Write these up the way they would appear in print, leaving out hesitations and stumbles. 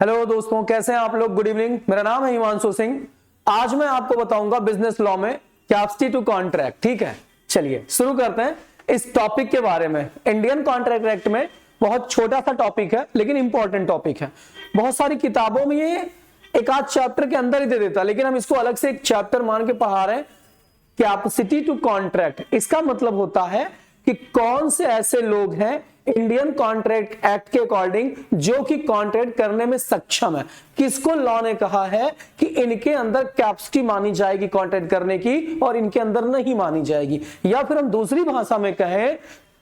Hello दोस्तों, कैसे हैं आप लोग। Good evening. मेरा नाम है हिमांशु सिंह। आज मैं आपको बताऊंगा बिजनेस लॉ में कैपेसिटी टू कॉन्ट्रैक्ट। ठीक है, चलिए शुरू करते हैं इस टॉपिक के बारे में। इंडियन कॉन्ट्रैक्ट एक्ट में बहुत छोटा सा टॉपिक है लेकिन इंपॉर्टेंट टॉपिक है। बहुत सारी किताबों में ये एक आध चैप्टर के अंदर ही दे देता, लेकिन हम इसको अलग से एक चैप्टर मान के पढ़ा रहे हैं। कैपेसिटी टू कॉन्ट्रैक्ट, इसका मतलब होता है कि कौन से ऐसे लोग हैं इंडियन कॉन्ट्रैक्ट एक्ट के अकॉर्डिंग जो कि कॉन्ट्रैक्ट करने में सक्षम है। किसको लॉ ने कहा है कि इनके अंदर कैपेसिटी मानी जाएगी कॉन्ट्रैक्ट करने की और इनके अंदर नहीं मानी जाएगी। या फिर हम दूसरी भाषा में कहें,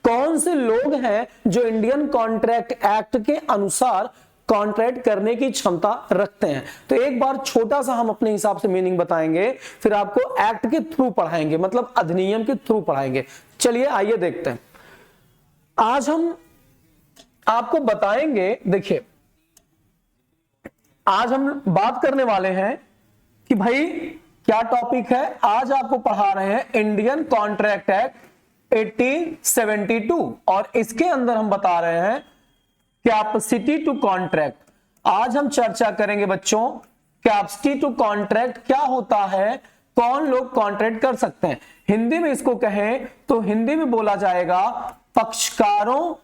कौन से लोग हैं जो इंडियन कॉन्ट्रैक्ट एक्ट के अनुसार कॉन्ट्रैक्ट करने की क्षमता रखते हैं। तो एक बार छोटा सा हम अपने हिसाब से मीनिंग बताएंगे, फिर आपको एक्ट के थ्रू पढ़ाएंगे, मतलब अधिनियम के थ्रू पढ़ाएंगे। चलिए आइए देखते हैं। आज हम आपको बताएंगे, देखिए आज हम बात करने वाले हैं कि भाई क्या टॉपिक है। आज आपको पढ़ा रहे हैं इंडियन कॉन्ट्रैक्ट एक्ट 1872 और इसके अंदर हम बता रहे हैं कैपेसिटी टू कॉन्ट्रैक्ट। आज हम चर्चा करेंगे बच्चों, कैपेसिटी टू कॉन्ट्रैक्ट क्या होता है, कौन लोग कॉन्ट्रैक्ट कर सकते हैं। हिंदी में इसको कहें तो हिंदी में बोला जाएगा पक्षकारों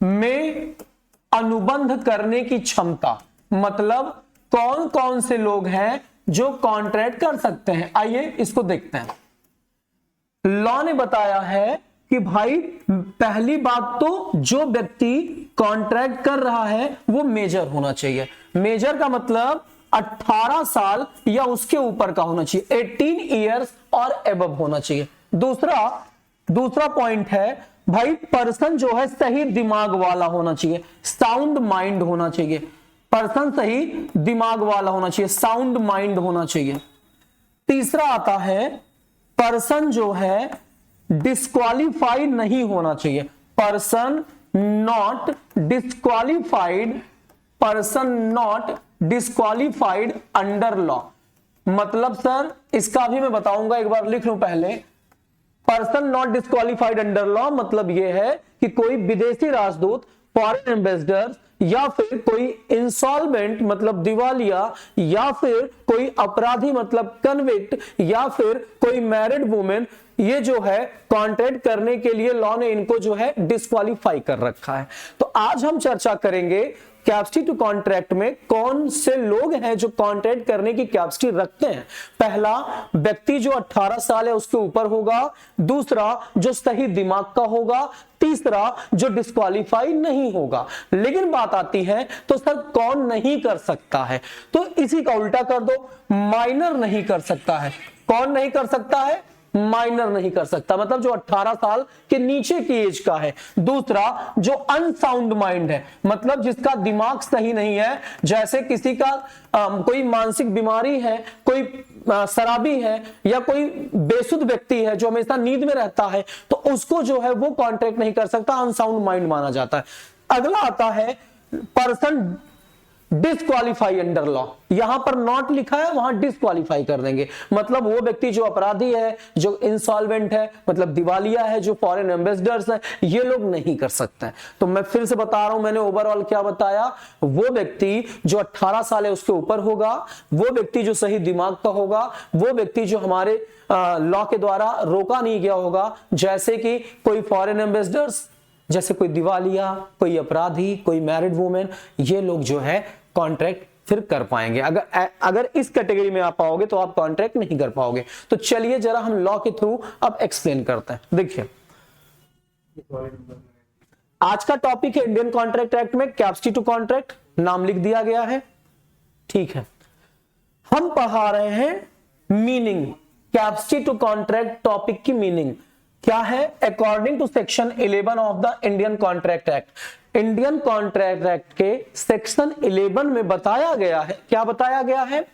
में अनुबंध करने की क्षमता। मतलब कौन कौन से लोग हैं जो कॉन्ट्रैक्ट कर सकते हैं। आइए इसको देखते हैं। लॉ ने बताया है कि भाई पहली बात तो जो व्यक्ति कॉन्ट्रैक्ट कर रहा है वो मेजर होना चाहिए। मेजर का मतलब 18 साल या उसके ऊपर का होना चाहिए, 18 इयर्स और एबव होना चाहिए। दूसरा पॉइंट है भाई पर्सन जो है सही दिमाग वाला होना चाहिए, साउंड माइंड होना चाहिए। पर्सन सही दिमाग वाला होना चाहिए, साउंड माइंड होना चाहिए। तीसरा आता है पर्सन जो है डिस्क्वालीफाइड नहीं होना चाहिए, person not disqualified, person not disqualified under law. मतलब सर इसका भी मैं बताऊंगा, एक बार लिख लूं पहले। Person not disqualified under law मतलब यह है कि कोई विदेशी राजदूत, फॉरेन एम्बेसडर या फिर कोई इंसॉल्वेंट मतलब दिवालिया, या फिर कोई अपराधी मतलब कन्विक्ट, या फिर कोई मैरिड वुमेन, ये जो है कॉन्ट्रैक्ट करने के लिए लॉ ने इनको जो है डिस्क्वालीफाई कर रखा है। तो आज हम चर्चा करेंगे कैपेसिटी टू कॉन्ट्रैक्ट में कौन से लोग हैं जो कॉन्ट्रैक्ट करने की कैपेसिटी रखते हैं। पहला, व्यक्ति जो 18 साल है उसके ऊपर होगा। दूसरा, जो सही दिमाग का होगा। तीसरा, जो डिस्क्वालीफाई नहीं होगा। लेकिन बात आती है तो सर कौन नहीं कर सकता है, तो इसी का उल्टा कर दो, माइनर नहीं कर सकता है। कौन नहीं कर सकता है? माइनर नहीं कर सकता, मतलब जो 18 साल के नीचे की एज का है। दूसरा, जो अनसाउंड माइंड है, मतलब जिसका दिमाग सही नहीं है, जैसे किसी का कोई मानसिक बीमारी है, कोई शराबी है, या कोई बेसुध व्यक्ति है जो हमेशा नींद में रहता है, तो उसको जो है वो कॉन्ट्रैक्ट नहीं कर सकता, अनसाउंड माइंड माना जाता है। अगला आता है पर्सन डिस्क्वालीफाई अंडर लॉ। यहां पर नॉट लिखा है, वहां डिस्क्वालीफाई कर देंगे। मतलब वो व्यक्ति जो अपराधी है, जो इंसॉल्वेंट है, मतलब दिवालिया है, जो फॉरेन एम्बेसडर्स है, ये लोग नहीं कर सकते हैं। तो मैं फिर से बता रहा हूं, मैंने ओवरऑल क्या बताया। वो व्यक्ति जो 18 साल है उसके ऊपर होगा, वो व्यक्ति जो सही दिमाग का होगा, वो व्यक्ति जो हमारे लॉ के द्वारा रोका नहीं गया होगा, जैसे कि कोई फॉरेन एम्बेसडर्स, जैसे कोई दिवालिया, कोई अपराधी, कोई मैरिड वुमेन, ये लोग जो है कॉन्ट्रैक्ट फिर कर पाएंगे। अगर इस कैटेगरी में आप पाओगे तो आप कॉन्ट्रैक्ट नहीं कर पाओगे। तो चलिए जरा हम लॉ के थ्रू अब एक्सप्लेन करते हैं। देखिए आज का टॉपिक है इंडियन कॉन्ट्रैक्ट एक्ट में कैपेसिटी टू कॉन्ट्रैक्ट, नाम लिख दिया गया है। ठीक है, हम पढ़ा रहे हैं meaning, capacity to contract topic की मीनिंग क्या है। According to section 11 of the Indian contract act, Indian contract act के सेक्शन 11 में बताया गया है, क्या बताया गया है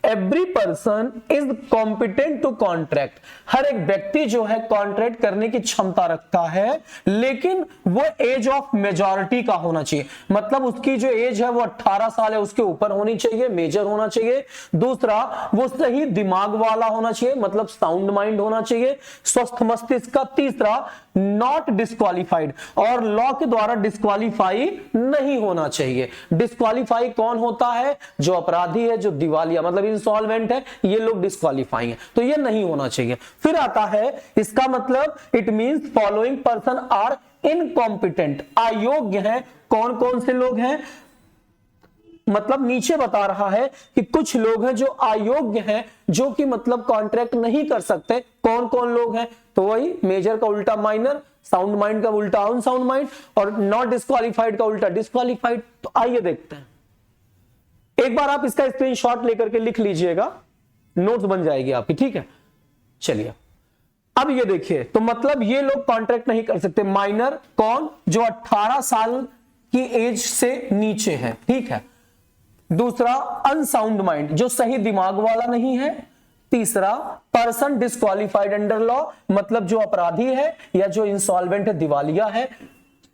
every person is competent to contract, हर एक व्यक्ति जो है कॉन्ट्रैक्ट करने की क्षमता रखता है, लेकिन वो एज ऑफ मेजॉरिटी का होना चाहिए, मतलब उसकी जो एज है वो 18 साल है उसके ऊपर होनी चाहिए, मेजर होना चाहिए। दूसरा, वो सही दिमाग वाला होना चाहिए, मतलब साउंड माइंड होना चाहिए, स्वस्थ मस्तिष्क का। तीसरा, नॉट डिस्क्वालिफाइड, और लॉ के द्वारा डिस्क्वालीफाई नहीं होना चाहिए। डिस्क्वालीफाई कौन होता है? जो अपराधी है, जो दिवालिया मतलब इंसॉल्वेंट है, ये लोग डिस्क्वालीफाई है, तो ये नहीं होना चाहिए। फिर आता है इसका मतलब, it means following person are incompetent, अयोग्य है। कौन कौन से लोग हैं? मतलब नीचे बता रहा है कि कुछ लोग हैं जो अयोग्य हैं, जो कि मतलब कॉन्ट्रैक्ट नहीं कर सकते। कौन कौन लोग हैं? तो वही मेजर का उल्टा माइनर, साउंड माइंड का उल्टा अनसाउंड माइंड, और नॉट डिस्क्वालीफाइड का उल्टा डिस्क्वालीफाइड। तो आइए देखते हैं, एक बार आप इसका स्क्रीनशॉट लेकर के लिख लीजिएगा, नोट्स बन जाएगी आपकी, ठीक है। चलिए अब ये देखिए, तो मतलब ये लोग कॉन्ट्रैक्ट नहीं कर सकते। माइनर कौन? जो 18 साल की एज से नीचे है, ठीक है। दूसरा, अनसाउंड माइंड, जो सही दिमाग वाला नहीं है। तीसरा, पर्सन डिस्क्वालीफाइड अंडर लॉ, मतलब जो अपराधी है या जो इंसॉल्वेंट है, दिवालिया है,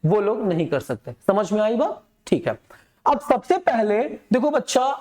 वो लोग नहीं कर सकते। समझ में आई बात? ठीक है। अब सबसे पहले देखो बच्चा,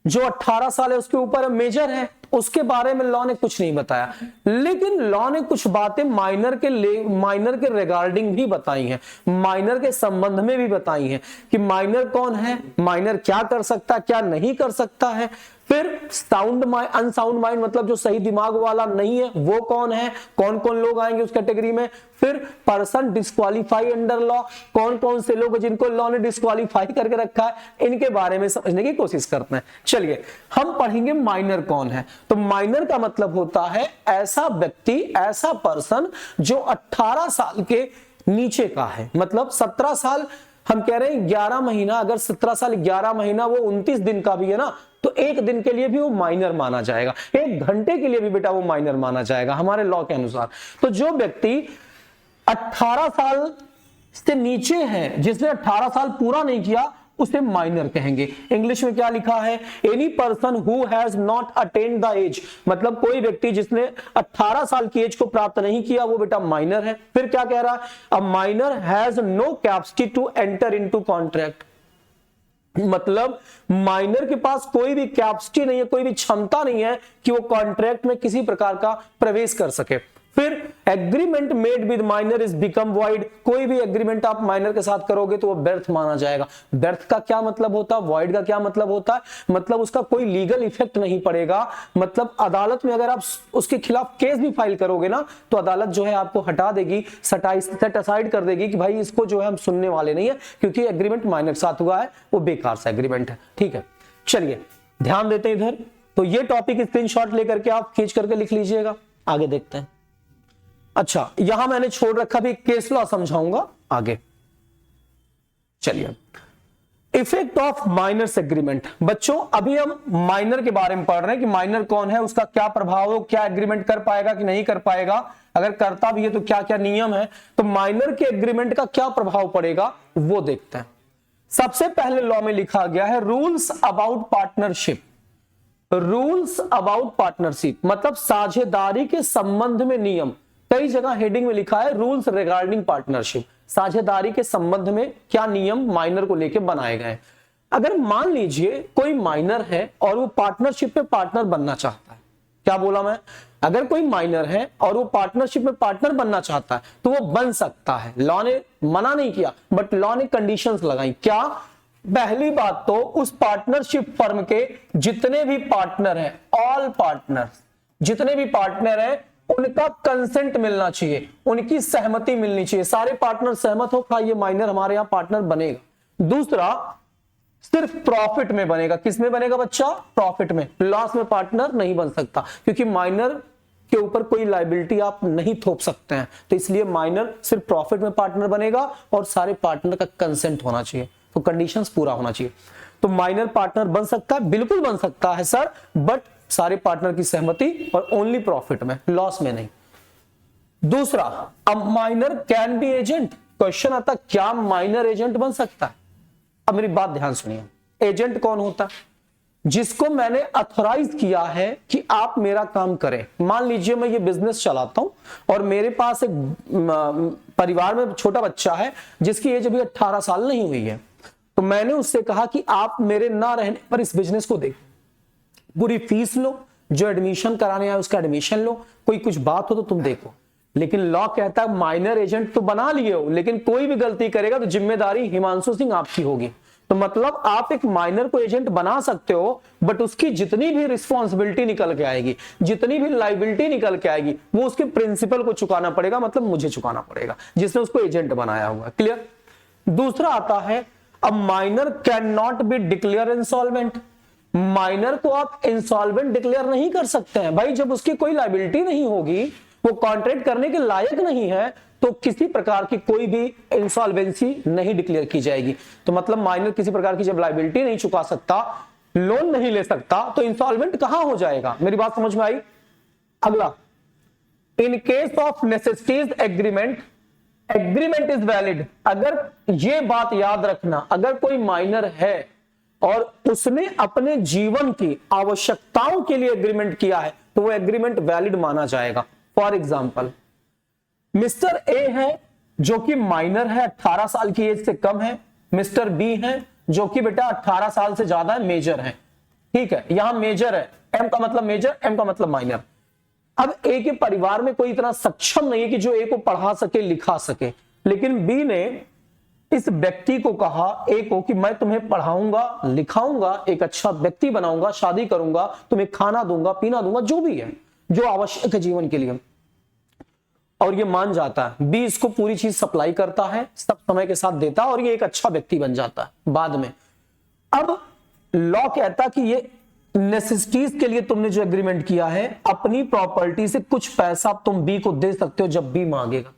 जो 18 साल है उसके ऊपर मेजर है, उसके बारे में लॉ ने कुछ नहीं बताया, लेकिन लॉ ने कुछ बातें माइनर के रिगार्डिंग भी बताई हैं, माइनर के संबंध में भी बताई हैं कि माइनर कौन है, माइनर क्या कर सकता है, क्या नहीं कर सकता है। फिर साउंड माइंड, अनसाउंड माइंड मतलब जो सही दिमाग वाला नहीं है, वो कौन है, कौन कौन लोग आएंगे उस कैटेगरी में। फिर पर्सन डिस्क्वालीफाई अंडर लॉ, कौन कौन से लोग जिनको लॉ ने डिस्क्वालीफाई करके रखा है, इनके बारे में समझने की कोशिश करते हैं। चलिए हम पढ़ेंगे माइनर कौन है। तो माइनर का मतलब होता है ऐसा व्यक्ति, ऐसा पर्सन जो 18 साल के नीचे का है, मतलब 17 साल हम कह रहे हैं 11 महीना, अगर 17 साल 11 महीना वो 29 दिन का भी है ना, तो एक दिन के लिए भी वो माइनर माना जाएगा, एक घंटे के लिए भी बेटा वो माइनर माना जाएगा हमारे लॉ के अनुसार। तो जो व्यक्ति 18 साल से नीचे है, जिसने 18 साल पूरा नहीं किया, उसे माइनर कहेंगे। इंग्लिश में क्या लिखा है? Any person who has not attained the age, मतलब कोई व्यक्ति जिसने 18 साल की एज को प्राप्त नहीं किया, वो बेटा माइनर है। फिर क्या कह रहा है? A minor has no capacity to enter into contract, मतलब माइनर के पास कोई भी कैपेसिटी नहीं है, कोई भी क्षमता नहीं है कि वो कॉन्ट्रैक्ट में किसी प्रकार का प्रवेश कर सके। फिर agreement made with minor is become void, कोई भी एग्रीमेंट आप माइनर के साथ करोगे तो वो व्यर्थ माना जाएगा। व्यर्थ का क्या मतलब होता है? वॉइड का क्या मतलब होता है? मतलब उसका कोई लीगल इफेक्ट नहीं पड़ेगा, मतलब अदालत में अगर आप उसके खिलाफ केस भी फाइल करोगे ना, तो अदालत जो है आपको हटा देगी, सेट असाइड कर देगी कि भाई इसको जो है हम सुनने वाले नहीं है, क्योंकि एग्रीमेंट माइनर के साथ हुआ है, वो बेकार सा एग्रीमेंट है। ठीक है, चलिए ध्यान देते हैं इधर। तो ये टॉपिक स्क्रीनशॉट लेकर के आप खींच करके लिख लीजिएगा, आगे देखते हैं। अच्छा, यहां मैंने छोड़ रखा भी केस लॉ समझाऊंगा आगे। चलिए, इफेक्ट ऑफ माइनर्स एग्रीमेंट। बच्चों अभी हम माइनर के बारे में पढ़ रहे हैं कि माइनर कौन है, उसका क्या प्रभाव हो, क्या एग्रीमेंट कर पाएगा कि नहीं कर पाएगा, अगर करता भी है तो क्या क्या नियम है, तो माइनर के एग्रीमेंट का क्या प्रभाव पड़ेगा वो देखते हैं। सबसे पहले लॉ में लिखा गया है rules about partnership. Rules about partnership मतलब साझेदारी के संबंध में नियम। कई जगह हेडिंग में लिखा है रूल्स रिगार्डिंग पार्टनरशिप, साझेदारी के संबंध में क्या नियम माइनर को लेकर बनाए गए। अगर मान लीजिए कोई माइनर है और वो पार्टनरशिप में पार्टनर बनना चाहता है, क्या बोला मैं, अगर कोई माइनर है और वो पार्टनरशिप में पार्टनर बनना चाहता है तो वो बन सकता है। लॉ ने मना नहीं किया, बट लॉ ने कंडीशंस लगाई। क्या? पहली बात तो उस पार्टनरशिप फर्म के जितने भी पार्टनर हैं, ऑल पार्टनर्स, जितने भी पार्टनर हैं उनका कंसेंट मिलना चाहिए, उनकी सहमति मिलनी चाहिए। सारे पार्टनर सहमत हो ये माइनर हमारे यहां पार्टनर बनेगा। दूसरा, सिर्फ प्रॉफिट में बनेगा। किस में बनेगा बच्चा? प्रॉफिट में। लॉस में पार्टनर नहीं बन सकता, क्योंकि माइनर के ऊपर कोई लायबिलिटी आप नहीं थोप सकते हैं, तो इसलिए माइनर सिर्फ प्रॉफिट में पार्टनर बनेगा और सारे पार्टनर का कंसेंट होना चाहिए, तो कंडीशंस पूरा होना चाहिए। तो माइनर पार्टनर बन सकता है, बिल्कुल बन सकता है सर, बट सारे पार्टनर की सहमति और ओनली प्रॉफिट में, लॉस में नहीं। दूसरा, अब minor can be agent. Question आता क्या माइनर एजेंट बन सकता है? अब मेरी बात ध्यान सुनिए, एजेंट कौन होता है? जिसको मैंने अथोराइज किया है कि आप मेरा काम करें। मान लीजिए मैं ये बिजनेस चलाता हूं और मेरे पास एक परिवार में छोटा बच्चा है जिसकी एज अभी 18 साल नहीं हुई है, तो मैंने उससे कहा कि आप मेरे ना रहने पर इस बिजनेस को देखो, पूरी फीस लो, जो एडमिशन कराने आए उसका एडमिशन लो, कोई कुछ बात हो तो तुम देखो। लेकिन लॉ कहता है माइनर एजेंट तो बना लिए हो, लेकिन कोई भी गलती करेगा तो जिम्मेदारी हिमांशु सिंह आपकी होगी। तो मतलब आप एक माइनर को एजेंट बना सकते हो, बट उसकी जितनी भी रिस्पॉन्सिबिलिटी निकल के आएगी, जितनी भी लाइबिलिटी निकल के आएगी, वो उसके प्रिंसिपल को चुकाना पड़ेगा, मतलब मुझे चुकाना पड़ेगा जिसने उसको एजेंट बनाया हुआ। क्लियर। दूसरा आता है, अब minor can not be declare insolvent. Minor को आप इंसॉल्वेंट डिक्लेयर नहीं कर सकते हैं भाई, जब उसकी कोई लाइबिलिटी नहीं होगी, वो कॉन्ट्रैक्ट करने के लायक नहीं है, तो किसी प्रकार की कोई भी इंसॉल्वेंसी नहीं डिक्लेयर की जाएगी। तो मतलब माइनर किसी प्रकार की जब लाइबिलिटी नहीं चुका सकता, लोन नहीं ले सकता, तो इंसॉल्वेंट कहां हो जाएगा। मेरी बात समझ में आई। अगला, in case of necessities agreement, agreement is valid. अगर ये बात याद रखना, अगर कोई माइनर है और उसने अपने जीवन की आवश्यकताओं के लिए एग्रीमेंट किया है, तो वो एग्रीमेंट वैलिड माना जाएगा। फॉर एग्जाम्पल, मिस्टर ए है जो कि माइनर है, 18 साल की एज से कम है। मिस्टर बी है जो कि बेटा 18 साल से ज्यादा है, मेजर है। ठीक है, यहां मेजर है, एम का मतलब मेजर, एम का मतलब माइनर। अब ए के परिवार में कोई इतना सक्षम नहीं है कि जो ए को पढ़ा सके, लिखा सके, लेकिन बी ने इस व्यक्ति को कहा, ए को, कि मैं तुम्हें पढ़ाऊंगा, लिखाऊंगा, एक अच्छा व्यक्ति बनाऊंगा, शादी करूंगा, तुम्हें खाना दूंगा, पीना दूंगा, जो भी है, जो आवश्यक है जीवन के लिए। और ये मान जाता है, बी इसको पूरी चीज सप्लाई करता है, सब समय के साथ देता है, और ये एक अच्छा व्यक्ति बन जाता है बाद में। अब लॉ कहता कि ये नेसेसिटीज के लिए तुमने जो एग्रीमेंट किया है, अपनी प्रॉपर्टी से कुछ पैसा तुम बी को दे सकते हो जब बी मांगेगा।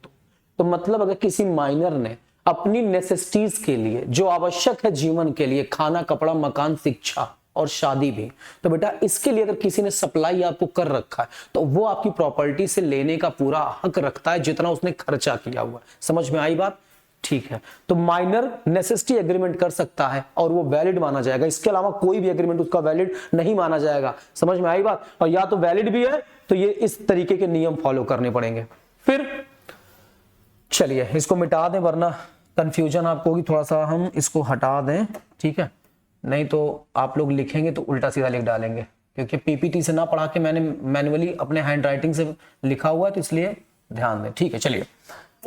तो मतलब अगर किसी माइनर ने अपनी नेसेसिटीज के लिए, जो आवश्यक है जीवन के लिए, खाना, कपड़ा, मकान, शिक्षा और शादी भी, तो बेटा इसके लिए अगर किसी ने सप्लाई आपको कर रखा है, तो वो आपकी प्रॉपर्टी से लेने का पूरा हक रखता है, जितना उसने खर्चा किया हुआ है। समझ में आई बात। ठीक है, तो माइनर नेसेसिटी एग्रीमेंट कर सकता है और वो वैलिड माना जाएगा। इसके अलावा कोई भी एग्रीमेंट उसका वैलिड नहीं माना जाएगा। समझ में आई बात। और या तो वैलिड भी है तो ये इस तरीके के नियम फॉलो करने पड़ेंगे। फिर चलिए इसको मिटा दें, वरना कंफ्यूजन आपको होगी, थोड़ा सा हम इसको हटा दें। ठीक है, नहीं तो आप लोग लिखेंगे तो उल्टा सीधा लिख डालेंगे, क्योंकि पीपीटी से ना पढ़ा के मैंने मैन्युअली अपने हैंड राइटिंग से लिखा हुआ है, तो इसलिए ध्यान दें। ठीक है, चलिए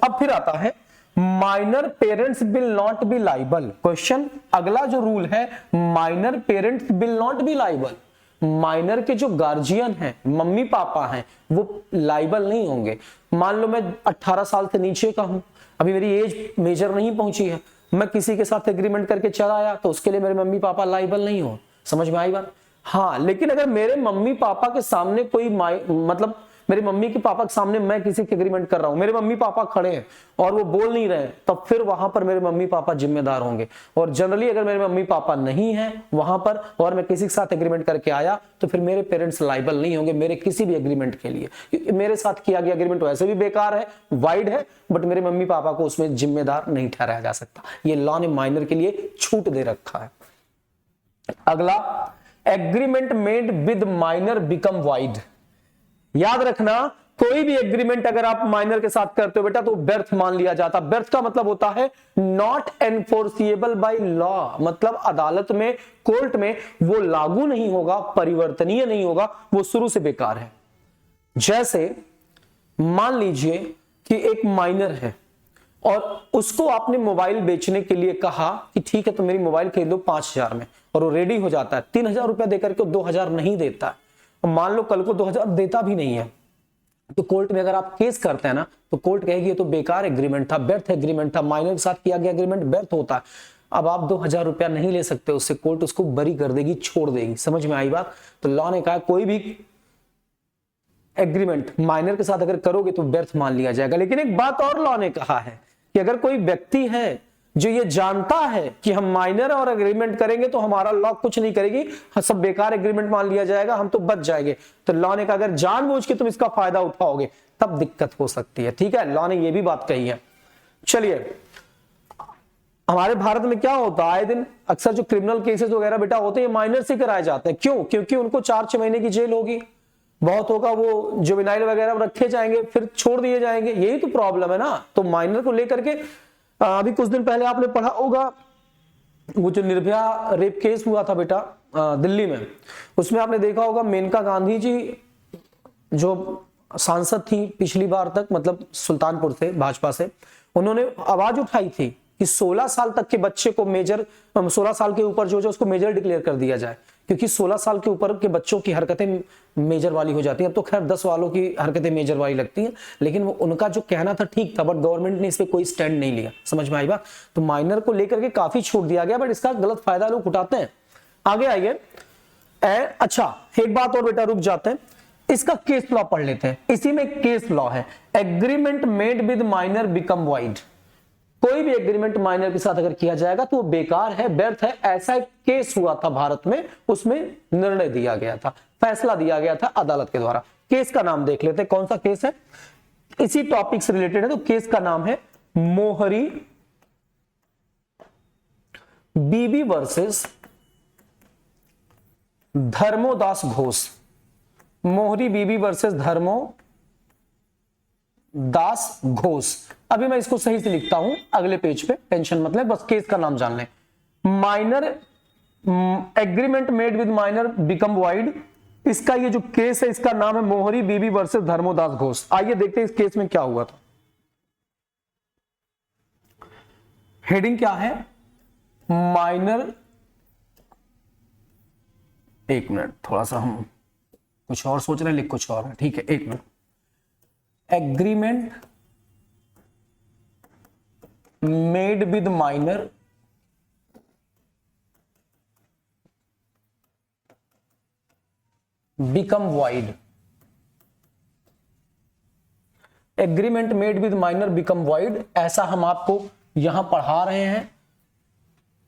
अब फिर आता है minor parents will not be liable. Question, अगला जो रूल है, minor parents will not be liable. Minor के जो गार्जियन हैं, मम्मी पापा हैं, वो लाइबल नहीं होंगे। मान लो मैं 18 साल से नीचे का हूं, अभी मेरी एज मेजर नहीं पहुंची है, मैं किसी के साथ एग्रीमेंट करके चला आया, तो उसके लिए मेरे मम्मी पापा लाइबल नहीं हो। समझ में आई बात। हाँ, लेकिन अगर मेरे मम्मी पापा के सामने कोई मतलब मेरे मम्मी के पापा के सामने मैं किसी के एग्रीमेंट कर रहा हूं, मेरे मम्मी पापा खड़े हैं और वो बोल नहीं रहे, तब फिर वहां पर मेरे मम्मी पापा जिम्मेदार होंगे। और जनरली अगर मेरे मम्मी पापा नहीं है वहां पर और मैं किसी के साथ एग्रीमेंट करके आया, तो फिर मेरे पेरेंट्स लाइबल नहीं होंगे मेरे किसी भी एग्रीमेंट के लिए, क्योंकि मेरे साथ किया गया एग्रीमेंट वैसे भी बेकार है, वाइड है, बट मेरे मम्मी पापा को उसमें जिम्मेदार नहीं ठहराया जा सकता। ये लॉ ने माइनर के लिए छूट दे रखा है। अगला, agreement made with minor become wide. याद रखना, कोई भी एग्रीमेंट अगर आप माइनर के साथ करते हो बेटा, तो व्यर्थ मान लिया जाता। व्यर्थ का मतलब होता है नॉट एनफोर्सिएबल बाय लॉ, मतलब अदालत में, कोर्ट में वो लागू नहीं होगा, परिवर्तनीय नहीं होगा, वो शुरू से बेकार है। जैसे मान लीजिए कि एक माइनर है और उसको आपने मोबाइल बेचने के लिए कहा कि ठीक है तो मेरी मोबाइल खरीद लो 5000 में, और वो रेडी हो जाता है, 3000 रुपया देकर के 2000 नहीं देता है, मान लो कल को 2000 देता भी नहीं है, तो कोर्ट में अगर आप केस करते हैं ना, तो कोर्ट कहेगी ये तो बेकार एग्रीमेंट था, व्यर्थ एग्रीमेंट था, माइनर के साथ किया गया एग्रीमेंट व्यर्थ होता है। अब आप 2000 रुपया नहीं ले सकते उससे, कोर्ट उसको बरी कर देगी, छोड़ देगी। समझ में आई बात। तो लॉ ने कहा कोई भी एग्रीमेंट माइनर के साथ अगर करोगे तो व्यर्थ मान लिया जाएगा। लेकिन एक बात और लॉ ने कहा है कि अगर कोई व्यक्ति है जो ये जानता है कि हम माइनर और एग्रीमेंट करेंगे तो हमारा लॉ कुछ नहीं करेगी, सब बेकार एग्रीमेंट मान लिया जाएगा, हम तो बच जाएंगे, तो लॉ ने कहा अगर जानबूझ के तुम इसका फायदा उठाओगे तब दिक्कत हो सकती है। ठीक है, लॉ ने ये भी बात कही है। चलिए हमारे भारत में क्या होता है, आए दिन अक्सर जो क्रिमिनल केसेस वगैरह बेटा होते हैं माइनर से कराए जाते हैं। क्यों? क्योंकि उनको 4-6 महीने की जेल होगी, बहुत होगा वो जुवेनाइल वगैरह रखे जाएंगे, फिर छोड़ दिए जाएंगे। यही तो प्रॉब्लम है ना। तो माइनर को लेकर के अभी कुछ दिन पहले आपने पढ़ा होगा वो जो निर्भया रेप केस हुआ था बेटा दिल्ली में, उसमें आपने देखा होगा मेनका गांधी जी जो सांसद थी पिछली बार तक, मतलब सुल्तानपुर से भाजपा से, उन्होंने आवाज उठाई थी कि 16 साल तक के बच्चे को मेजर, 16 साल के ऊपर जो उसको मेजर डिक्लेयर कर दिया जाए, क्योंकि 16 साल के ऊपर के बच्चों की हरकतें मेजर वाली हो जाती हैं। अब तो खैर 10 वालों की हरकतें मेजर वाली लगती हैं, लेकिन वो उनका जो कहना था ठीक था, बट गवर्नमेंट ने इस पे कोई स्टैंड नहीं लिया। समझ में आई बात? तो माइनर को लेकर के काफी छूट दिया गया, बट इसका गलत फायदा लोग उठाते हैं। आगे आइए। अच्छा एक बात और बेटा, रुक जाते हैं, इसका केस लॉ पढ़ लेते हैं। इसी में केस लॉ है, agreement made with minor become wide. कोई भी एग्रीमेंट माइनर के साथ अगर किया जाएगा तो वो बेकार है, व्यर्थ है। ऐसा एक केस हुआ था भारत में, उसमें निर्णय दिया गया था, फैसला दिया गया था अदालत के द्वारा। केस का नाम देख लेते हैं, कौन सा केस है, इसी टॉपिक से रिलेटेड है। तो केस का नाम है मोहरी बीबी वर्सेस धर्मोदास घोष। मोहरी बीबी वर्सेस धर्मोदास घोष। अभी मैं इसको सही से लिखता हूं अगले पेज पे, टेंशन मत ले, बस केस का नाम जान लें। Minor agreement made with minor become wide, इसका ये जो केस है इसका नाम है मोहरी बीबी वर्सेस धर्मोदास घोष। आइए देखते हैं इस केस में क्या हुआ था। हेडिंग क्या है, माइनर, एक मिनट, थोड़ा सा हम कुछ और सोच रहे हैं, लिख कुछ और है, ठीक है, एक minute. Agreement made with minor become wide. Agreement made with minor become wide, ऐसा हम आपको यहां पढ़ा रहे हैं।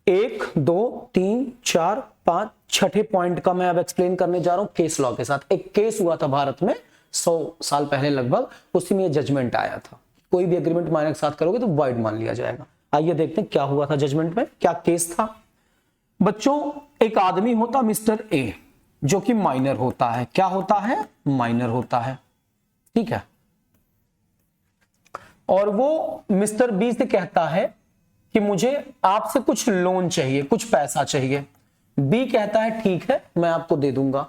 1, 2, 3, 4, 5, छठे पॉइंट का मैं अब एक्सप्लेन करने जा रहा हूं केस लॉ के साथ। एक केस हुआ था भारत में 100 साल पहले लगभग, उसी में जजमेंट आया था, कोई भी एग्रीमेंट माइनर के साथ करोगे तो वाइड मान लिया जाएगा। आइए देखते हैं क्या हुआ था जजमेंट में, क्या केस था। बच्चों एक आदमी होता मिस्टर ए, जो कि माइनर होता है। क्या होता है? माइनर होता है, ठीक है। और वो मिस्टर बी से कहता है कि मुझे आपसे कुछ लोन चाहिए, कुछ पैसा चाहिए। बी कहता है ठीक है मैं आपको दे दूंगा।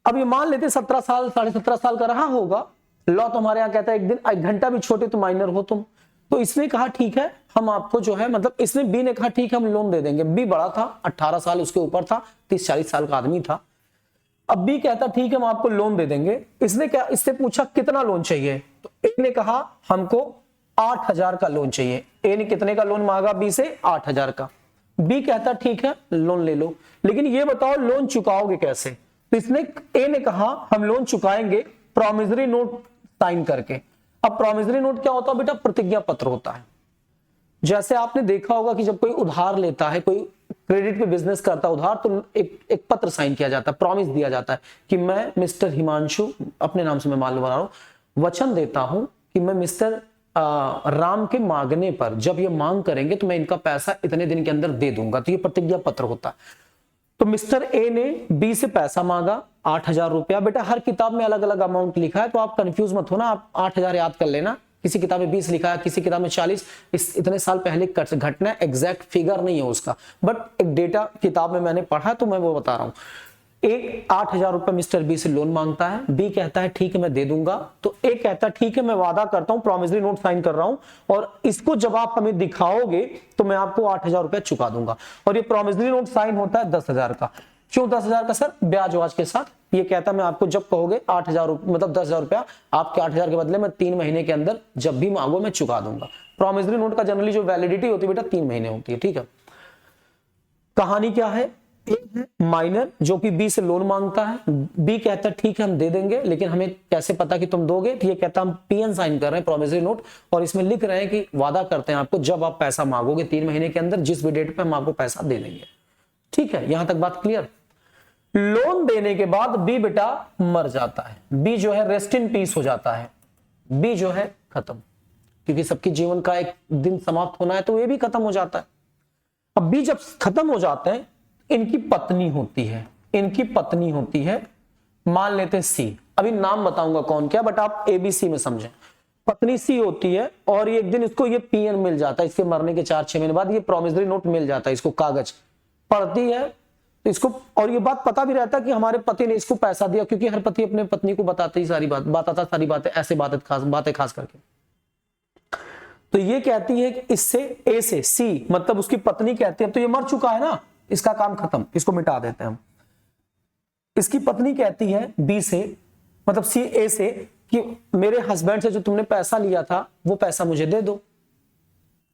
अब ये मान लेते 17 साल 17.5 साल का रहा होगा, लॉ तुम्हारे यहां कहता है एक दिन 1 घंटा भी छोटे तो माइनर हो तुम। तो इसने कहा ठीक है हम आपको जो है, मतलब इसने बी ने कहा ठीक है हम लोन दे देंगे। बी बड़ा था, 18 साल उसके ऊपर था, 30-40 साल का आदमी था। अब बी कहता ठीक है हम आपको लोन दे देंगे। इसने क्या, इससे पूछा कितना लोन चाहिए, तो ए ने कहा हमको 8,000 का लोन चाहिए। ए ने कितने का लोन मांगा बी से? 8,000 का। बी कहता ठीक है लोन ले लो, लेकिन ये बताओ लोन चुकाओगे कैसे? तो इसने, ए ने कहा हम लोन चुकाएंगे प्रोमिसरी नोट साइन करके। अब प्रोमिसरी नोट क्या होता है बेटा? प्रतिज्ञा पत्र होता है। जैसे आपने देखा होगा कि जब कोई उधार लेता है, कोई क्रेडिट पे बिजनेस करता है उधार, तो एक पत्र साइन किया जाता है, प्रॉमिस दिया जाता है कि मैं मिस्टर हिमांशु, अपने नाम से मैं मान बना रहा हूं, वचन देता हूं कि मैं मिस्टर राम के मांगने पर, जब ये मांग करेंगे तो मैं इनका पैसा इतने दिन के अंदर दे दूंगा। तो ये प्रतिज्ञा पत्र होता है। तो मिस्टर ए ने बी से पैसा मांगा 8,000 रुपया। बेटा हर किताब में अलग अलग अमाउंट लिखा है, तो आप कंफ्यूज मत होना, आप 8,000 याद कर लेना। किसी किताब में 20 लिखा है, किसी किताब में 40। इतने साल पहले घटना, एग्जैक्ट फिगर नहीं है उसका, बट एक डेटा किताब में मैंने पढ़ा तो मैं वो बता रहा हूं। एक 8,000 रुपए मिस्टर बी से लोन मांगता है, बी कहता है ठीक है मैं दे दूंगा। तो ए कहता है ठीक है मैं वादा करता हूं, प्रॉमिसरी नोट साइन कर रहा हूं, और इसको जब आप हमें दिखाओगे तो मैं आपको 8,000 रुपए चुका दूंगा। और ये प्रॉमिसरी नोट साइन होता है 10,000 का। क्यों 10,000 का सर? ब्याज वाज के साथ। ये कहता है मैं आपको जब कहोगे 8,000 मतलब 10,000 रुपया, आपके 8,000 के बदले में 3 महीने के अंदर जब भी मांगो मैं चुका दूंगा। प्रॉमिसरी नोट का जनरली जो वैलिडिटी होती है बेटा 3 महीने होती है, ठीक है। कहानी क्या है? माइनर जो कि बी से लोन मांगता है, बी कहता है ठीक है हम दे देंगे, लेकिन हमें कैसे पता कि तुम दोगे? तो ये कहता हम पीएन साइन कर रहे हैं, प्रॉमिसरी नोट, और इसमें लिख रहे हैं कि वादा करते हैं आपको जब आप पैसा मांगोगे 3 महीने के अंदर, जिस भी डेट पे हम आपको पैसा दे देंगे। ठीक है, यहां तक बात क्लियर। लोन देने के बाद बी बेटा मर जाता है, बी जो है रेस्ट इन पीस हो जाता है, बी जो है खत्म। क्योंकि सबके जीवन का एक दिन समाप्त होना है तो ये भी खत्म हो जाता है। अब बी जब खत्म हो जाते हैं, इनकी पत्नी होती है, इनकी पत्नी होती है, मान लेते हैं सी। अभी नाम बताऊंगा कौन क्या, बट आप एबीसी में समझें। पत्नी सी होती है और एक दिन इसको ये पीएन मिल जाता है, इसके मरने के 4-6 महीने बाद ये प्रॉमिसरी नोट मिल जाता है इसको, कागज पढ़ती है तो इसको, और ये बात पता भी रहता है कि हमारे पति ने इसको पैसा दिया, क्योंकि हर पति अपने पत्नी को बताते ही सारी बताता सारी बातें, ऐसे बातें खास करके। तो ये कहती है कि इससे ए से सी, मतलब उसकी पत्नी कहती है, अब तो ये मर चुका है ना, इसका काम खत्म, इसको मिटा देते हैं हम। इसकी पत्नी कहती है बी से, मतलब सी ए से, कि मेरे हस्बैंड से जो तुमने पैसा लिया था वो पैसा मुझे दे दो।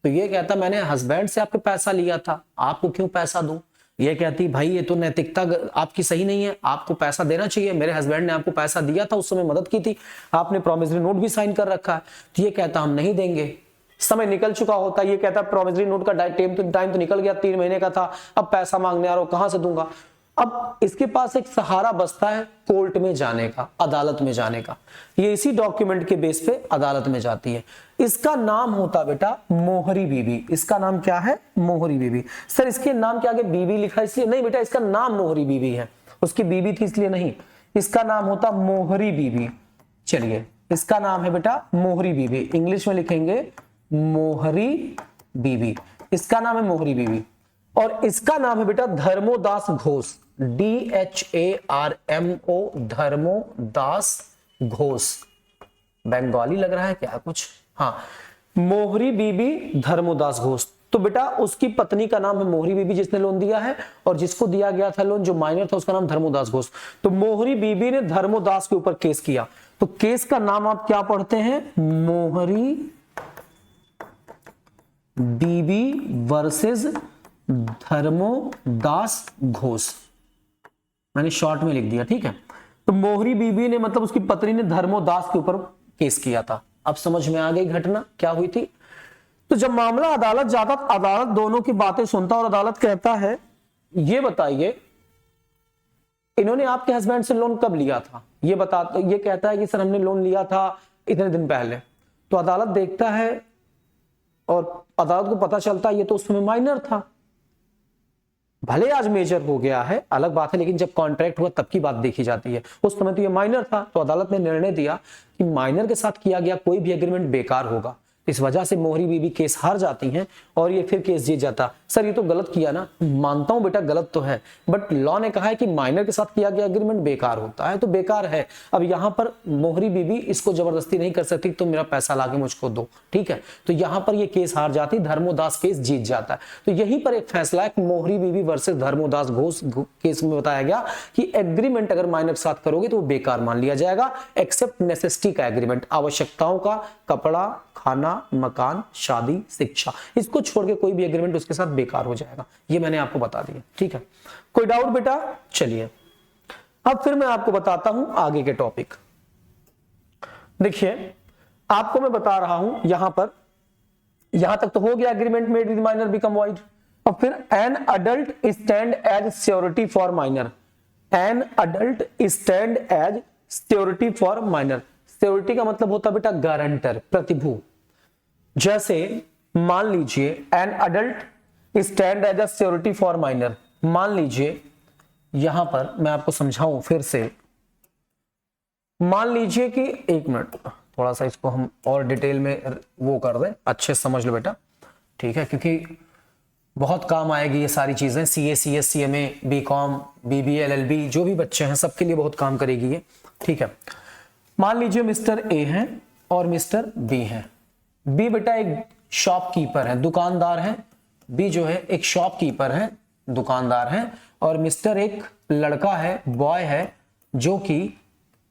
तो ये कहता मैंने हस्बैंड से आपके पैसा लिया था, आपको क्यों पैसा दूं? ये कहती भाई ये तो नैतिकता आपकी सही नहीं है, आपको पैसा देना चाहिए, मेरे हस्बैंड ने आपको पैसा दिया था, उस समय मदद की थी, आपने प्रॉमिसरी नोट भी साइन कर रखा है। तो ये कहता हम नहीं देंगे, समय निकल चुका होता है। ये कहता प्रॉमिसरी नोट का टाइम तो निकल गया, 3 महीने का था, अब पैसा मांगने आ रहा हूं, कहां से दूंगा? अब इसके पास एक सहारा बचता है कोर्ट में जाने का, अदालत में जाने का। ये इसी डॉक्यूमेंट के बेस पे अदालत में जाती है। इसका नाम होता बेटा मोहरी बीबी। इसका नाम क्या है? मोहरी बीबी। सर इसके नाम के आगे बीबी लिखा इसलिए नहीं बेटा, इसका नाम मोहरी बीबी है, उसकी बीबी थी इसलिए नहीं, इसका नाम होता मोहरी बीबी। चलिए इसका नाम है बेटा मोहरी बीबी, इंग्लिश में लिखेंगे मोहरी बीबी, इसका नाम है मोहरी बीबी। और इसका नाम है बेटा धर्मोदास घोष, DHARMO, धर्मोदास घोष। बंगाली लग रहा है क्या कुछ? हाँ, मोहरी बीबी धर्मोदास घोष। तो बेटा उसकी पत्नी का नाम है मोहरी बीबी जिसने लोन दिया है, और जिसको दिया गया था लोन जो माइनर था उसका नाम धर्मोदास घोष। तो मोहरी बीबी ने धर्मोदास के ऊपर केस किया। तो केस का नाम आप क्या पढ़ते हैं? मोहरी बीबी वर्सेस धर्मोदास घोष। मैंने शॉर्ट में लिख दिया, ठीक है। तो मोहरी बीबी ने, मतलब उसकी पत्नी ने धर्मोदास के ऊपर केस किया था। अब समझ में आ गई घटना क्या हुई थी। तो जब मामला अदालत जाता, अदालत दोनों की बातें सुनता और अदालत कहता है ये बताइए इन्होंने आपके हस्बैंड से लोन कब लिया था? ये कहता है कि सर हमने लोन लिया था इतने दिन पहले। तो अदालत देखता है और अदालत को पता चलता है ये तो उस समय माइनर था, भले आज मेजर हो गया है अलग बात है, लेकिन जब कॉन्ट्रैक्ट हुआ तब की बात देखी जाती है, उस समय तो ये माइनर था। तो अदालत ने निर्णय दिया कि माइनर के साथ किया गया कोई भी एग्रीमेंट बेकार होगा। इस वजह से मोहरी बीबी केस हार जाती हैं और ये फिर केस जीत जाता। सर ये तो गलत किया ना, मानता हूं बेटा गलत तो है, बट लॉ ने कहा है कि माइनर के साथ किया गया एग्रीमेंट बेकार होता है, तो बेकार है। अब यहां पर मोहरी बीबी इसको जबरदस्ती नहीं कर सकती तुम मेरा पैसा लाके मुझको दो, ठीक है। तो यहां पर ये केस हार जाती, धर्मोदास केस जीत जाता है। तो यहीं पर एक फैसला है मोहरी बीबी वर्सेस धर्मोदास घोष केस में बताया गया कि एग्रीमेंट अगर माइनर के साथ करोगे तो वो बेकार मान लिया जाएगा, एक्सेप्ट नेसेसिटी का एग्रीमेंट, आवश्यकताओं का, कपड़ा, खाना, मकान, शादी, शिक्षा, इसको छोड़ के कोई भी एग्रीमेंट उसके साथ बेकार हो जाएगा। ये मैंने आपको बता दिया, ठीक है। कोई डाउट बेटा? चलिए अब फिर मैं आपको बताता हूं आगे के टॉपिक। देखिए आपको मैं बता रहा हूं यहां पर, यहां तक तो हो गया agreement made with minor become void. अब फिर an adult stand as surety for minor, an adult stand as surety for minor. Surety का मतलब होता है बेटा गारंटर, प्रतिभू। जैसे मान लीजिए an adult stand as a surety for minor, मान लीजिए यहां पर मैं आपको समझाऊं फिर से, मान लीजिए कि एक मिनट थोड़ा सा इसको हम और डिटेल में वो कर दें, अच्छे समझ लो बेटा, ठीक है, क्योंकि बहुत काम आएगी ये सारी चीजें। CA, CS, CMA, BCom, BBA, LLB जो भी बच्चे हैं सबके लिए बहुत काम करेगी ये, ठीक है। मान लीजिए मिस्टर ए हैं और मिस्टर बी हैं। बी बेटा एक शॉपकीपर है, दुकानदार है। बी जो है एक शॉपकीपर है, दुकानदार है। और मिस्टर एक लड़का है, बॉय है, जो कि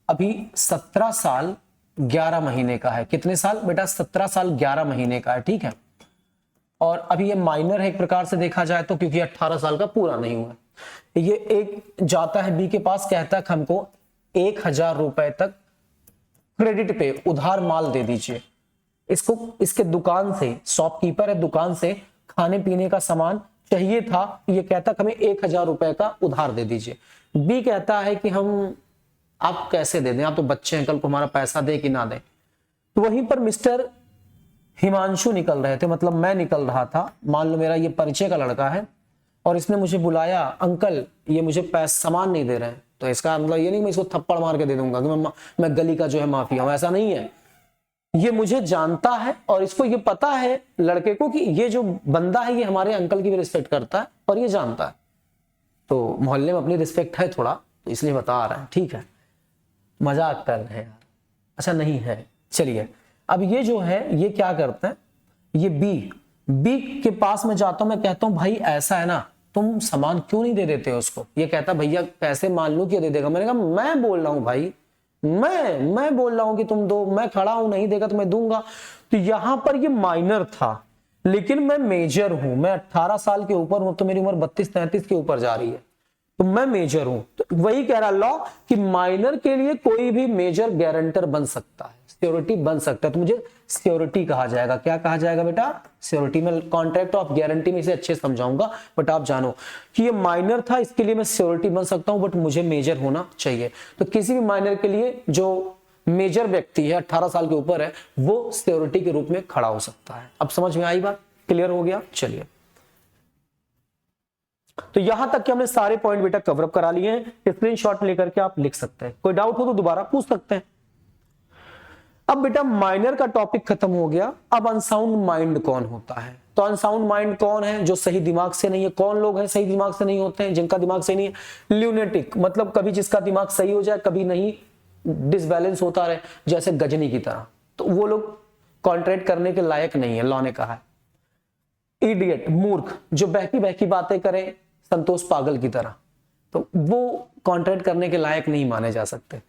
अभी 17 साल 11 महीने का है। कितने साल बेटा? 17 साल 11 महीने का है, ठीक है। और अभी ये माइनर है एक प्रकार से देखा जाए तो, क्योंकि 18 साल का पूरा नहीं हुआ। ये एक जाता है बी के पास, कहता है हमको 1000 रुपए तक क्रेडिट पे उधार माल दे दीजिए। इसको इसके दुकान से, शॉपकीपर है, दुकान से खाने पीने का सामान चाहिए था। ये कहता हमें 1000 रुपए का उधार दे दीजिए। बी कहता है कि हम आप कैसे दे दें, आप तो बच्चे हैं, कल को हमारा पैसा दे कि ना दे। तो वहीं पर मिस्टर हिमांशु निकल रहे थे, मतलब मैं निकल रहा था, मान लो मेरा ये परिचय का लड़का है और इसने मुझे बुलाया, अंकल ये मुझे पैसा सामान नहीं दे रहे हैं, तो इसका मतलब ये नहीं मैं इसको थप्पड़ मार के दे दूंगा कि मैं गली का जो है माफिया हूं, ऐसा नहीं है। ये मुझे जानता है और इसको ये पता है लड़के को कि ये जो बंदा है ये हमारे अंकल की भी रिस्पेक्ट करता है और ये जानता है, तो मोहल्ले में अपनी रिस्पेक्ट है थोड़ा, तो इसलिए बता रहा है, ठीक है, मजाक कर रहे हैं यार, अच्छा नहीं है। चलिए अब ये जो है ये क्या करते हैं, ये बी के पास में जाता हूं, मैं कहता हूं भाई ऐसा है ना, तुम सामान क्यों नहीं दे देते हो उसको। ये कहता भैया पैसे मान लो क्यों दे देगा। मैंने कहा मैं बोल रहा हूं भाई, मैं बोल रहा हूं कि तुम दो, मैं खड़ा हूं, नहीं देगा तो मैं दूंगा। तो यहां पर ये माइनर था, लेकिन मैं मेजर हूं, मैं 18 साल के ऊपर हूं, तो मेरी उम्र 32-33 के ऊपर जा रही है, तो मैं मेजर हूं। तो वही कह रहा लॉ कि माइनर के लिए कोई भी मेजर गारंटर बन सकता है, सिक्योरिटी बन सकता है, तो मुझे सिक्योरिटी कहा जाएगा। क्या कहा जाएगा बेटा? सिक्योरिटी। में कॉन्ट्रैक्ट ऑफ गारंटी में इसे अच्छे समझाऊंगा, बट आप जानो कि ये माइनर था, इसके लिए मैं सिक्योरिटी बन सकता हूं, बट मुझे मेजर होना चाहिए। तो किसी भी माइनर के लिए जो मेजर व्यक्ति है 18 साल के ऊपर है, वो सिक्योरिटी के रूप में खड़ा हो सकता है। अब समझ में आई बात? क्लियर हो गया? चलिए, तो यहां तक कि हमने सारे पॉइंट बेटा कवर अप करा लिए हैं, स्क्रीनशॉट लेकर के आप लिख सकते हैं, कोई डाउट हो तो दोबारा पूछ सकते हैं। अब बेटा माइनर का टॉपिक खत्म हो गया, अब अनसाउंड माइंड कौन होता है? तो अनसाउंड माइंड कौन है? जो सही दिमाग से नहीं है। कौन लोग हैं सही दिमाग से नहीं होते हैं? जिनका दिमाग सही नहीं है। ल्यूनेटिक, मतलब कभी जिसका दिमाग सही हो जाए कभी नहीं, डिसबैलेंस होता रहे, जैसे गजनी की तरह, तो वो लोग कॉन्ट्रैक्ट करने के लायक नहीं है, लॉ ने कहा है। इडियट, मूर्ख, जो बहकी बहकी बातें करे संतोष पागल की तरह, तो वो कॉन्ट्रैक्ट करने के लायक नहीं माने जा सकते।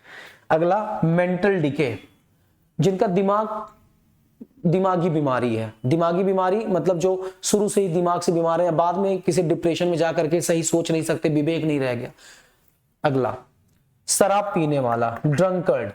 अगला मेंटल डिके, जिनका दिमागी बीमारी है। दिमागी बीमारी मतलब जो शुरू से ही दिमाग से बीमार है या बाद में किसी डिप्रेशन में जाकर के सही सोच नहीं सकते, विवेक नहीं रह गया। अगला शराब पीने वाला, ड्रंकर्ड,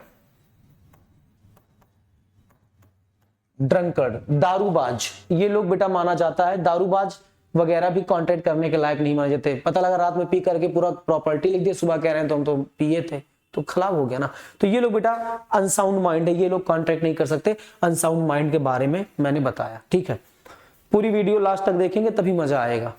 दारूबाज, ये लोग बेटा माना जाता है। दारूबाज वगैरह भी कॉन्ट्रैक्ट करने के लायक नहीं माने जाते। पता लगा रात में पी करके पूरा प्रॉपर्टी लिख दिया, सुबह कह रहे हैं तो हम तो पिए थे, तो खराब हो गया ना। तो ये लोग बेटा अनसाउंड माइंड है, ये लोग कॉन्ट्रैक्ट नहीं कर सकते। अनसाउंड माइंड के बारे में मैंने बताया, ठीक है। पूरी वीडियो लास्ट तक देखेंगे तभी मजा आएगा।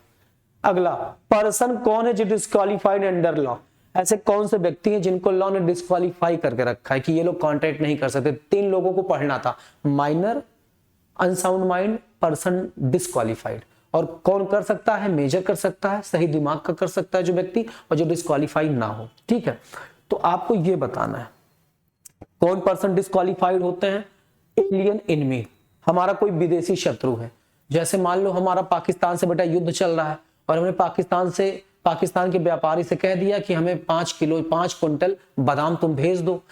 अगला पर्सन कौन है जो डिस्क्वालिफाइड अंडर लॉ? ऐसे कौन से व्यक्ति हैं जिनको लॉ ने डिस्क्वालीफाई करके रखा है कि ये लोग कॉन्ट्रैक्ट नहीं कर सकते? 3 लोगों को पढ़ना था, minor, unsound mind, person disqualified. और कौन कर सकता है? मेजर कर सकता है, सही दिमाग का कर सकता है जो व्यक्ति, और जो डिस्क्वालीफाइड ना हो, ठीक है। तो आपको ये बताना है कौन पर्सन डिस्क्वालीफाइड होते हैं। एलियन एनिमी, हमारा कोई विदेशी शत्रु है। जैसे मान लो हमारा पाकिस्तान से बेटा युद्ध चल रहा है और हमने पाकिस्तान के व्यापारी से कह दिया कि हमें 5 क्विंटल बादाम तुम भेज दो,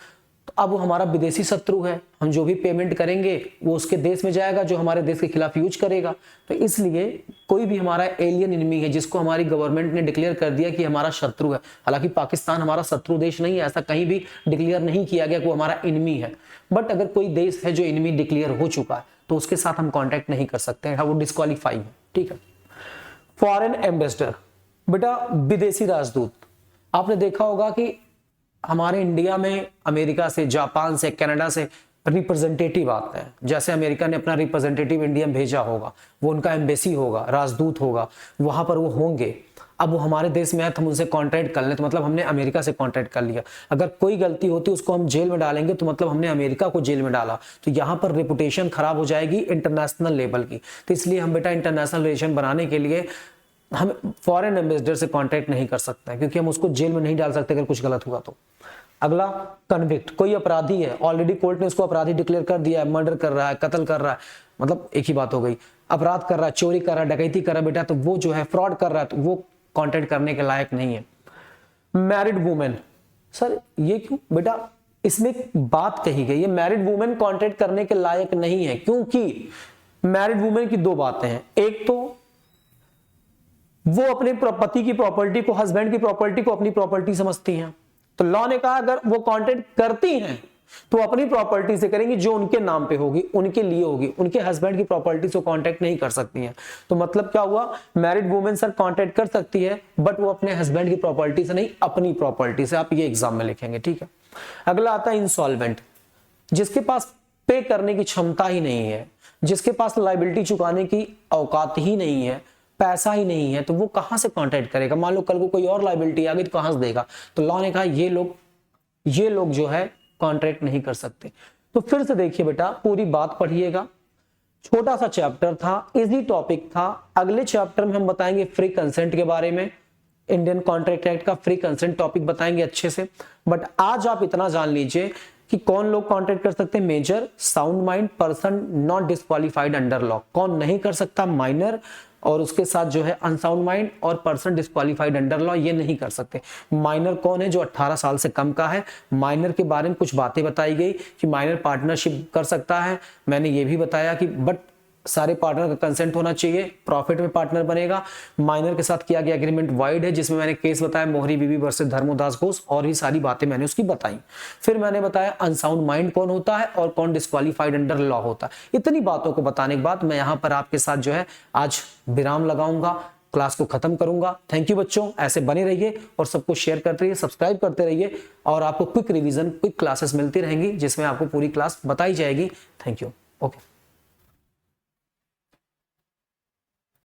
तो अब वो हमारा विदेशी शत्रु है। हम जो भी पेमेंट करेंगे वो उसके देश में जाएगा जो हमारे देश के खिलाफ यूज करेगा। तो इसलिए कोई भी हमारा एलियन एनिमी है जिसको हमारी गवर्नमेंट ने डिक्लेयर कर दिया कि हमारा शत्रु है, हालांकि पाकिस्तान हमारा शत्रु देश नहीं है, ऐसा कहीं भी डिक्लेयर नहीं किया गया कि वो हमारा एनिमी है, बट अगर कोई देश है जो एनिमी डिक्लेयर हो चुका है तो उसके साथ हम कॉन्टैक्ट नहीं कर सकते हैं, वो डिस्क्वालीफाई है, ठीक है। फॉरेन एम्बेसडर, बेटा विदेशी राजदूत। आपने देखा होगा कि हमारे इंडिया में अमेरिका से, जापान से, कनाडा से रिप्रेजेंटेटिव आते हैं। जैसे अमेरिका ने अपना रिप्रेजेंटेटिव इंडिया में भेजा होगा, वो उनका एम्बेसी होगा, राजदूत होगा, वहां पर वो होंगे। अब वो हमारे देश में है तो हम उनसे कॉन्ट्रैक्ट कर लें, तो मतलब हमने अमेरिका से कॉन्ट्रैक्ट कर लिया। अगर कोई गलती होती है उसको हम जेल में डालेंगे तो मतलब हमने अमेरिका को जेल में डाला, तो यहाँ पर रेपुटेशन खराब हो जाएगी इंटरनेशनल लेवल की। तो इसलिए हम बेटा इंटरनेशनल रिलेशन बनाने के लिए हम फॉरेन एम्बेसडर से कॉन्ट्रैक्ट नहीं कर सकते हैं, क्योंकि हम उसको जेल में नहीं डाल सकते अगर कुछ गलत हुआ तो। अगला कन्विक्ट, कोई अपराधी है, ऑलरेडी कोर्ट ने उसको अपराधी डिक्लेयर कर दिया है, मर्डर कर रहा है, कत्ल कर रहा है, मतलब एक ही बात हो गई, अपराध कर रहा है, चोरी कर रहा है, डकैती कर रहा है बेटा, तो वो जो है फ्रॉड कर रहा है, तो वो कॉन्ट्रैक्ट करने के लायक नहीं है। मैरिड वुमेन, सर ये क्यों बेटा? इसमें एक बात कही गई है, मैरिड वुमेन कॉन्ट्रैक्ट करने के लायक नहीं है, क्योंकि मैरिड वुमेन की 2 बातें हैं। एक तो वो अपने पति की प्रॉपर्टी को, हस्बैंड की प्रॉपर्टी को अपनी प्रॉपर्टी समझती हैं, तो लॉ ने कहा अगर वो कॉन्ट्रैक्ट करती हैं तो अपनी प्रॉपर्टी से करेंगी, जो उनके नाम पे होगी, उनके लिए होगी, उनके हस्बैंड की प्रॉपर्टी से कॉन्ट्रैक्ट नहीं कर सकती हैं। तो मतलब क्या हुआ? मैरिड वुमेन सर कॉन्ट्रैक्ट कर सकती है, बट वो अपने हस्बैंड की प्रॉपर्टी से नहीं, अपनी प्रॉपर्टी से। आप ये एग्जाम में लिखेंगे, ठीक है। अगला आता है इंसॉल्वेंट, जिसके पास पे करने की क्षमता ही नहीं है, जिसके पास लायबिलिटी चुकाने की औकात ही नहीं है, पैसा ही नहीं है, तो वो कहां से कॉन्ट्रैक्ट करेगा। मान लो कल को कोई और लायबिलिटी आ गई तो कहां से देगा। तो लॉ ने कहा ये लोग जो है कॉन्ट्रैक्ट नहीं कर सकते। तो फिर से देखिए बेटा, पूरी बात पढ़िएगा। छोटा सा चैप्टर था, इजी टॉपिक था। अगले चैप्टर में हम बताएंगे फ्री कंसेंट के बारे में, इंडियन कॉन्ट्रैक्ट एक्ट का फ्री कंसेंट टॉपिक बताएंगे अच्छे से। बट आज आप इतना जान लीजिए कि कौन लोग कॉन्ट्रैक्ट कर सकते हैं। Major, sound mind, person not disqualified under law. कौन नहीं कर सकता? माइनर, और उसके साथ जो है अनसाउंड माइंड और पर्सन डिस्क्वालिफाइड अंडर लॉ, ये नहीं कर सकते। माइनर कौन है? जो 18 साल से कम का है। माइनर के बारे में कुछ बातें बताई गई कि माइनर पार्टनरशिप कर सकता है। मैंने ये भी बताया कि बट सारे पार्टनर का कंसेंट होना चाहिए, प्रॉफिट में पार्टनर बनेगा। माइनर के साथ किया गया एग्रीमेंट वाइड है, जिसमें मैंने केस बताया मोहरी बीबी वर्सेस धर्मोदास घोष, और भी सारी बातें मैंने उसकी बताई। फिर मैंने बताया अनसाउंड माइंड कौन होता है और कौन डिस्क्वालिफाइड अंडर लॉ होता है। इतनी बातों को बताने के बाद मैं यहां पर आपके साथ जो है आज विराम लगाऊंगा, क्लास को खत्म करूंगा। थैंक यू बच्चों, ऐसे बने रहिए और सबको शेयर करते रहिए, सब्सक्राइब करते रहिए, और आपको क्विक रिवीजन, क्विक क्लासेस मिलती रहेंगी जिसमें आपको पूरी क्लास बताई जाएगी। Thank you. ओके।